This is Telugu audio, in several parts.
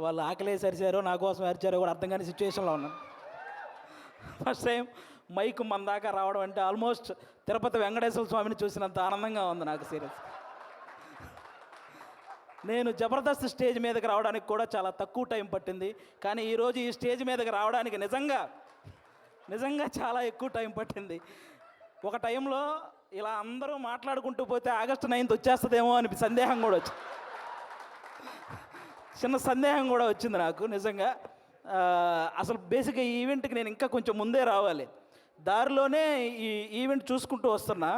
వాళ్ళు ఆకలేసి అరిచారో నా కోసం అరిచారో కూడా అర్థం కాని సిచ్యువేషన్లో ఉన్నాను. ఫస్ట్ టైం మైక్ మన దాకా రావడం అంటే ఆల్మోస్ట్ తిరుపతి వెంకటేశ్వర స్వామిని చూసినంత ఆనందంగా ఉంది నాకు. సీరియస్, నేను జబర్దస్త్ స్టేజ్ మీదకి రావడానికి కూడా చాలా తక్కువ టైం పట్టింది, కానీ ఈరోజు ఈ స్టేజ్ మీదకి రావడానికి నిజంగా చాలా ఎక్కువ టైం పట్టింది. ఒక టైంలో ఇలా అందరూ మాట్లాడుకుంటూ పోతే ఆగస్టు 9th వచ్చేస్తుందేమో అని సందేహం కూడా వచ్చింది, చిన్న సందేహం కూడా వచ్చింది నాకు నిజంగా. అసలు బేసిక్గా ఈ ఈవెంట్కి నేను ఇంకా కొంచెం ముందే రావాలి. దారిలోనే ఈ ఈవెంట్ చూసుకుంటూ వస్తున్నా,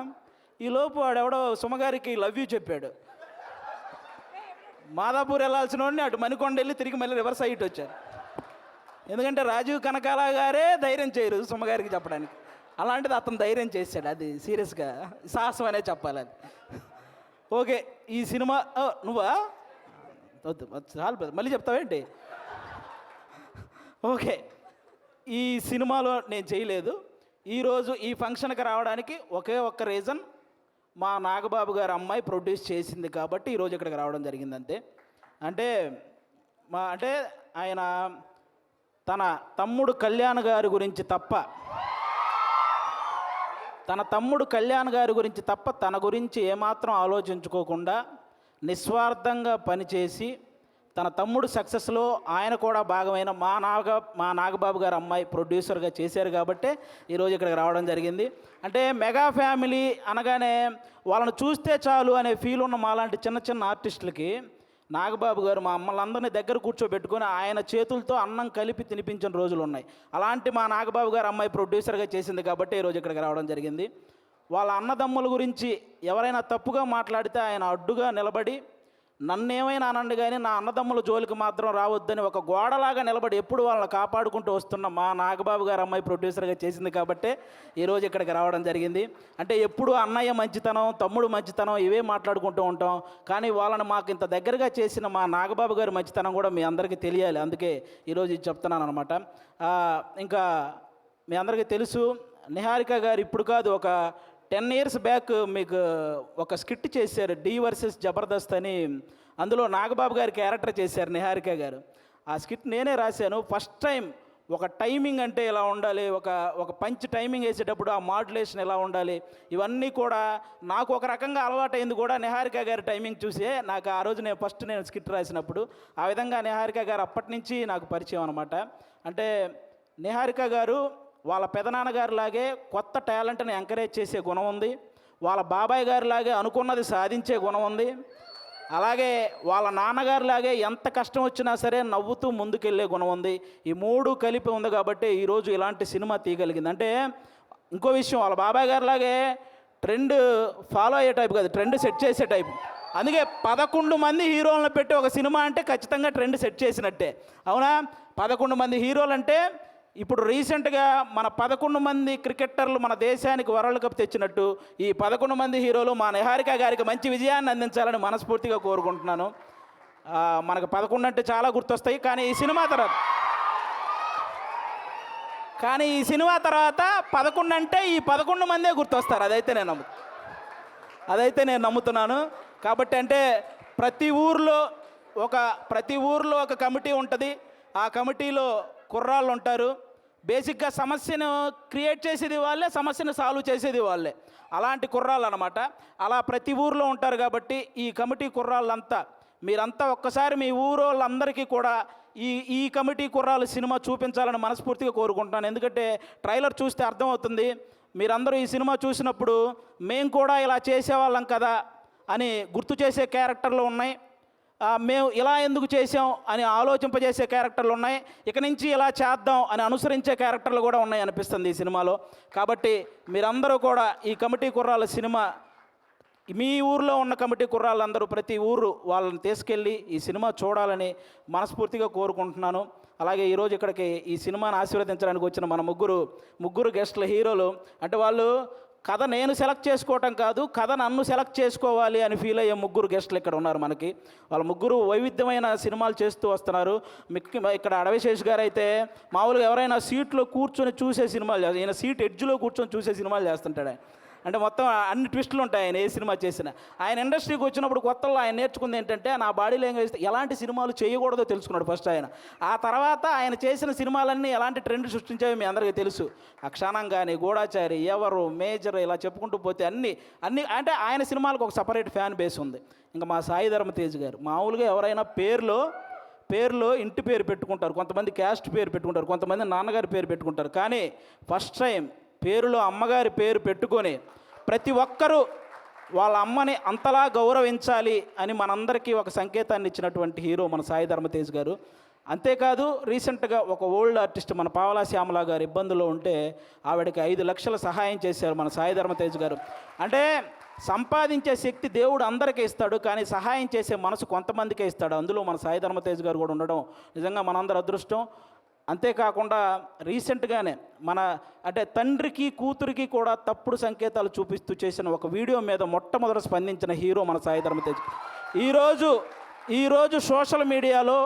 ఈలోపు వాడెవడో సుమగారికి లవ్ యూ చెప్పాడు. మాదాపూర్ వెళ్ళాల్సిన వాడిని అటు మణికొండ వెళ్ళి తిరిగి మళ్ళీ రివర్స్ అయ్యి వచ్చారు. ఎందుకంటే రాజీవ్ కనకాల గారే ధైర్యం చేయరు సుమగారికి చెప్పడానికి, అలాంటిది అతను ధైర్యం చేశాడు. అది సీరియస్గా సాహసం అనే చెప్పాలి అది. ఓకే, ఈ సినిమా నువ్వా చాలు మళ్ళీ చెప్తావేంటి? ఓకే, ఈ సినిమాలో నేను చేయలేదు. ఈరోజు ఈ ఫంక్షన్కి రావడానికి ఒకే ఒక్క రీజన్, మా నాగబాబు గారు అమ్మాయి ప్రొడ్యూస్ చేసింది కాబట్టి ఈరోజు ఇక్కడికి రావడం జరిగింది అంతే. అంటే ఆయన తన తమ్ముడు కళ్యాణ్ గారి గురించి తప్ప తన గురించి ఏమాత్రం ఆలోచించుకోకుండా నిస్వార్థంగా పనిచేసి తన తమ్ముడు సక్సెస్లో ఆయన కూడా భాగమైన మా నాగబాబు గారు అమ్మాయి ప్రొడ్యూసర్గా చేశారు కాబట్టే ఈరోజు ఇక్కడికి రావడం జరిగింది. అంటే మెగా ఫ్యామిలీ అనగానే వాళ్ళని చూస్తే చాలు అనే ఫీల్ ఉన్న మాలాంటి చిన్న ఆర్టిస్టులకి నాగబాబు గారు మా అమ్మలందరినీ దగ్గర కూర్చోబెట్టుకొని ఆయన చేతులతో అన్నం కలిపి తినిపించిన రోజులు ఉన్నాయి. అలాంటి మా నాగబాబు గారు అమ్మాయి ప్రొడ్యూసర్గా చేసింది కాబట్టి ఈరోజు ఇక్కడికి రావడం జరిగింది. వాళ్ళ అన్నదమ్ముల గురించి ఎవరైనా తప్పుగా మాట్లాడితే ఆయన అడ్డుగా నిలబడి నన్నేమైనా అనండి కానీ నా అన్నదమ్ముల జోలికి మాత్రం రావద్దని ఒక గోడలాగా నిలబడి ఎప్పుడు వాళ్ళని కాపాడుకుంటూ వస్తున్న మా నాగబాబు గారు అమ్మాయి ప్రొడ్యూసర్గా చేసింది కాబట్టే ఈరోజు ఇక్కడికి రావడం జరిగింది. అంటే ఎప్పుడు అన్నయ్య మంచితనం, తమ్ముడు మంచితనం ఇవే మాట్లాడుకుంటూ ఉంటాం, కానీ వాళ్ళని మాకు ఇంత దగ్గరగా చేసిన మా నాగబాబు గారి మంచితనం కూడా మీ అందరికీ తెలియాలి, అందుకే ఈరోజు ఇది చెప్తున్నాను అనమాట. ఇంకా మీ అందరికీ తెలుసు, నిహారిక గారు ఇప్పుడు కాదు ఒక 10 years బ్యాక్ మీకు ఒక స్కిట్ చేశారు, డి వర్సెస్ జబర్దస్త్ అని. అందులో నాగబాబు గారి క్యారెక్టర్ చేశారు నిహారిక గారు. ఆ స్కిట్ నేనే రాశాను. ఫస్ట్ టైం ఒక టైమింగ్ అంటే ఎలా ఉండాలి, ఒక పంచ్ టైమింగ్ వేసేటప్పుడు ఆ మాడ్యులేషన్ ఎలా ఉండాలి, ఇవన్నీ కూడా నాకు ఒక రకంగా అలవాటైంది కూడా నిహారిక గారి టైమింగ్ చూసే. నాకు ఆ రోజు నేను స్కిట్ రాసినప్పుడు ఆ విధంగా నిహారిక గారు అప్పటి నుంచి నాకు పరిచయం అనమాట. అంటే నిహారిక గారు వాళ్ళ పెదనాన్నగారి లాగే కొత్త టాలెంట్ని ఎంకరేజ్ చేసే గుణం ఉంది, వాళ్ళ బాబాయ్ గారి లాగే అనుకున్నది సాధించే గుణం ఉంది, అలాగే వాళ్ళ నాన్నగారిలాగే ఎంత కష్టం వచ్చినా సరే నవ్వుతూ ముందుకెళ్ళే గుణం ఉంది. ఈ 3 కలిపి ఉంది కాబట్టి ఈరోజు ఇలాంటి సినిమా తీయగలిగింది. అంటే ఇంకో విషయం, వాళ్ళ బాబాయ్ గారిలాగే ట్రెండ్ ఫాలో అయ్యే టైప్ కాదు, ట్రెండ్ సెట్ చేసే టైప్. అందుకే 11 మంది హీరోలను పెట్టి ఒక సినిమా అంటే ఖచ్చితంగా ట్రెండ్ సెట్ చేసినట్టే, అవునా? 11 మంది హీరోలు అంటే ఇప్పుడు రీసెంట్గా మన 11 మంది క్రికెటర్లు మన దేశానికి వరల్డ్ కప్ తెచ్చినట్టు ఈ 11 మంది హీరోలు మా నిహారిక గారికి మంచి విజయాన్ని అందించాలని మనస్ఫూర్తిగా కోరుకుంటున్నాను. మనకు 11 అంటే చాలా గుర్తొస్తాయి, కానీ ఈ సినిమా తర్వాత 11 అంటే ఈ 11 మందే గుర్తొస్తారు. అదైతే నేను నమ్ముతున్నాను. కాబట్టి అంటే ప్రతి ఊర్లో ఒక కమిటీ ఉంటుంది, ఆ కమిటీలో కుర్రాళ్ళు ఉంటారు. బేసిక్గా సమస్యను క్రియేట్ చేసేది వాళ్ళే, సమస్యను సాల్వ్ చేసేది వాళ్ళే, అలాంటి కుర్రాళ్ళు అనమాట. అలా ప్రతి ఊర్లో ఉంటారు కాబట్టి ఈ కమిటీ కుర్రాళ్ళంతా మీరంతా ఒక్కసారి మీ ఊరోళ్ళందరికీ కూడా ఈ కమిటీ కుర్రాళ్ళు సినిమా చూపించాలని మనస్ఫూర్తిగా కోరుకుంటున్నాను. ఎందుకంటే ట్రైలర్ చూస్తే అర్థమవుతుంది, మీరందరూ ఈ సినిమా చూసినప్పుడు మేము కూడా ఇలా చేసేవాళ్ళం కదా అని గుర్తు చేసే క్యారెక్టర్లు ఉన్నాయి, మేము ఇలా ఎందుకు చేసాం అని ఆలోచింపజేసే క్యారెక్టర్లు ఉన్నాయి, ఇక నుంచి ఇలా చేద్దాం అని అనుసరించే క్యారెక్టర్లు కూడా ఉన్నాయి అనిపిస్తుంది ఈ సినిమాలో. కాబట్టి మీరందరూ కూడా ఈ కమిటీ కుర్రాళ్ళ సినిమా, మీ ఊర్లో ఉన్న కమిటీ కుర్రాళ్ళందరూ ప్రతి ఊరు వాళ్ళని తీసుకెళ్ళి ఈ సినిమా చూడాలని మనస్ఫూర్తిగా కోరుకుంటున్నాను. అలాగే ఈరోజు ఇక్కడికి ఈ సినిమాను ఆశీర్వదించడానికి వచ్చిన మన ముగ్గురు గెస్ట్ల హీరోలు, అంటే వాళ్ళు కథ నేను సెలెక్ట్ చేసుకోవటం కాదు, కథ నన్ను సెలెక్ట్ చేసుకోవాలి అని ఫీల్ అయ్యే 3 గెస్టులు ఇక్కడ ఉన్నారు మనకి. వాళ్ళ 3 వైవిధ్యమైన సినిమాలు చేస్తూ వస్తున్నారు. ఇక్కడ అడవిశేష్ గారు అయితే మామూలుగా ఎవరైనా సీట్లో కూర్చొని చూసే సినిమాలు చేస్తారు, ఈయన సీట్ ఎడ్జ్లో కూర్చొని చూసే సినిమాలు చేస్తుంటాడు. అంటే మొత్తం అన్ని ట్విస్టులు ఉంటాయి ఆయన ఏ సినిమా చేసినా. ఆయన ఇండస్ట్రీకి వచ్చినప్పుడు కొత్తలో ఆయన నేర్చుకుంది ఏంటంటే నా బాడీ లాంగ్వేజ్ ఎలాంటి సినిమాలు చేయకూడదో తెలుసుకున్నాడు ఫస్ట్ ఆయన. ఆ తర్వాత ఆయన చేసిన సినిమాలన్నీ ఎలాంటి ట్రెండ్ సృష్టించాయో మీ అందరికీ తెలుసు. అక్షానం కానీ, గూఢాచారి, ఎవరు, మేజర్, ఇలా చెప్పుకుంటూ పోతే అన్నీ అంటే ఆయన సినిమాలకు ఒక సపరేట్ ఫ్యాన్ బేస్ ఉంది. ఇంకా మా సాయి ధర్మ తేజ్ గారు మామూలుగా ఎవరైనా పేరులో ఇంటి పేరు పెట్టుకుంటారు, కొంతమంది క్యాస్ట్ పేరు పెట్టుకుంటారు, కొంతమంది నాన్నగారి పేరు పెట్టుకుంటారు. కానీ ఫస్ట్ టైం పేరులో అమ్మగారి పేరు పెట్టుకొని ప్రతి ఒక్కరూ వాళ్ళ అమ్మని అంతలా గౌరవించాలి అని మనందరికీ ఒక సంకేతాన్ని ఇచ్చినటువంటి హీరో మన సాయి ధర్మ తేజ్ గారు. అంతేకాదు రీసెంట్గా ఒక ఓల్డ్ ఆర్టిస్ట్ మన పావలా శ్యామల గారు ఇబ్బందులో ఉంటే ఆవిడకి 5 లక్షల సహాయం చేశారు మన సాయి ధర్మ తేజ్ గారు. అంటే సంపాదించే శక్తి దేవుడు అందరికీ ఇస్తాడు, కానీ సహాయం చేసే మనసు కొంతమందికే ఇస్తాడు. అందులో మన సాయి ధర్మ తేజ్ గారు కూడా ఉండడం నిజంగా మనందరి అదృష్టం. అంతేకాకుండా రీసెంట్గానే అంటే తండ్రికి కూతురికి కూడా తప్పుడు సంకేతాలు చూపిస్తూ చేసిన ఒక వీడియో మీద మొట్టమొదట స్పందించిన హీరో మన సాయి ధర్మ తేజ్. ఈరోజు సోషల్ మీడియాలో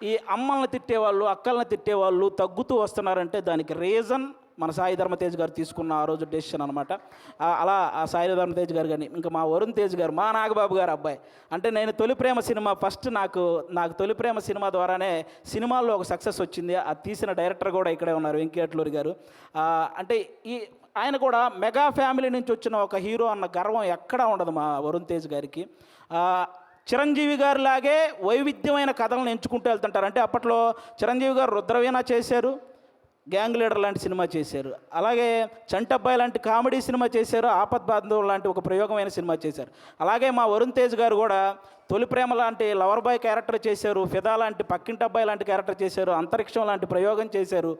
ఈ అమ్మల్ని తిట్టేవాళ్ళు, అక్కల్ని తిట్టేవాళ్ళు తగ్గుతూ వస్తున్నారంటే దానికి రీజన్ మన సాయి ధర్మ తేజ్ గారు తీసుకున్న ఆ రోజు డెసిషన్ అనమాట. అలా ఆ సాయి ధర్మ తేజ్ గారు కానీ ఇంకా మా వరుణ్ తేజ్ గారు, మా నాగబాబు గారు అబ్బాయి. అంటే నేను తొలి ప్రేమ సినిమా నాకు తొలి ప్రేమ సినిమా ద్వారానే సినిమాల్లో ఒక సక్సెస్ వచ్చింది. అది తీసిన డైరెక్టర్ కూడా ఇక్కడే ఉన్నారు, వెంకీ అట్లూరి గారు. అంటే ఆయన కూడా మెగా ఫ్యామిలీ నుంచి వచ్చిన ఒక హీరో అన్న గర్వం ఎక్కడా ఉండదు మా వరుణ్ తేజ్ గారికి. చిరంజీవి గారి లాగే వైవిధ్యమైన కథలను ఎంచుకుంటూ వెళ్తుంటారు. అంటే అప్పట్లో చిరంజీవి గారు రుద్రవీణ చేశారు, గ్యాంగ్ లీడర్ లాంటి సినిమా చేశారు, అలాగే చంటబ్బాయి లాంటి కామెడీ సినిమా చేశారు, ఆపద్ బాంధవ్ లాంటి ఒక ప్రయోగమైన సినిమా చేశారు. అలాగే మా వరుణ్ తేజ్ గారు కూడా తొలి ప్రేమ లాంటి లవర్ బాయ్ క్యారెక్టర్ చేశారు, ఫిదా లాంటి పక్కింటి అబ్బాయి లాంటి క్యారెక్టర్ చేశారు, అంతరిక్షం లాంటి ప్రయోగం చేశారు,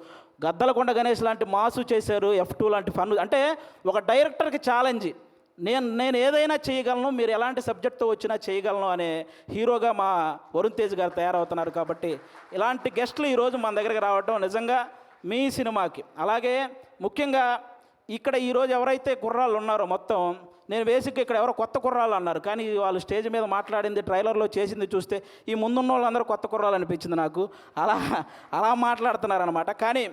గద్దలకొండ గణేష్ లాంటి మాసు చేశారు, F2 లాంటి ఫన్. అంటే ఒక డైరెక్టర్కి ఛాలెంజ్, నేను ఏదైనా చేయగలను, మీరు ఎలాంటి సబ్జెక్ట్తో వచ్చినా చేయగలను అనే హీరోగా మా వరుణ్ తేజ్ గారు తయారవుతున్నారు. కాబట్టి ఇలాంటి గెస్టులు ఈరోజు మన దగ్గరికి రావడం నిజంగా మీ సినిమాకి, అలాగే ముఖ్యంగా ఇక్కడ ఈరోజు ఎవరైతే కుర్రాళ్ళు ఉన్నారో మొత్తం, నేను బేసిక్గా ఇక్కడ ఎవరో కొత్త కుర్రాళ్ళు అన్నారు, కానీ వాళ్ళు స్టేజ్ మీద మాట్లాడింది, ట్రైలర్లో చేసింది చూస్తే ఈ ముందున్న వాళ్ళందరూ కొత్త కుర్రాళ్ళు అనిపించింది నాకు. అలా మాట్లాడుతున్నారనమాట. కానీ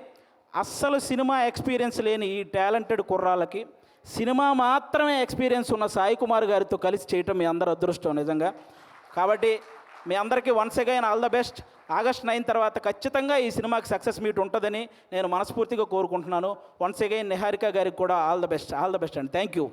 అస్సలు సినిమా ఎక్స్పీరియన్స్ లేని ఈ టాలెంటెడ్ కుర్రాళ్ళకి సినిమా మాత్రమే ఎక్స్పీరియన్స్ ఉన్న సాయి కుమార్ గారితో కలిసి చేయటం మీ అందరి అదృష్టం నిజంగా. కాబట్టి మీ అందరికీ once again all the best. August 9 తర్వాత ఖచ్చితంగా ఈ సినిమాకి సక్సెస్ మీట్ ఉంటుందని నేను మనస్ఫూర్తిగా కోరుకుంటున్నాను. వన్స్ అగైన్ నిహారిక గారికి కూడా ఆల్ ద బెస్ట్ అండి. Thank you.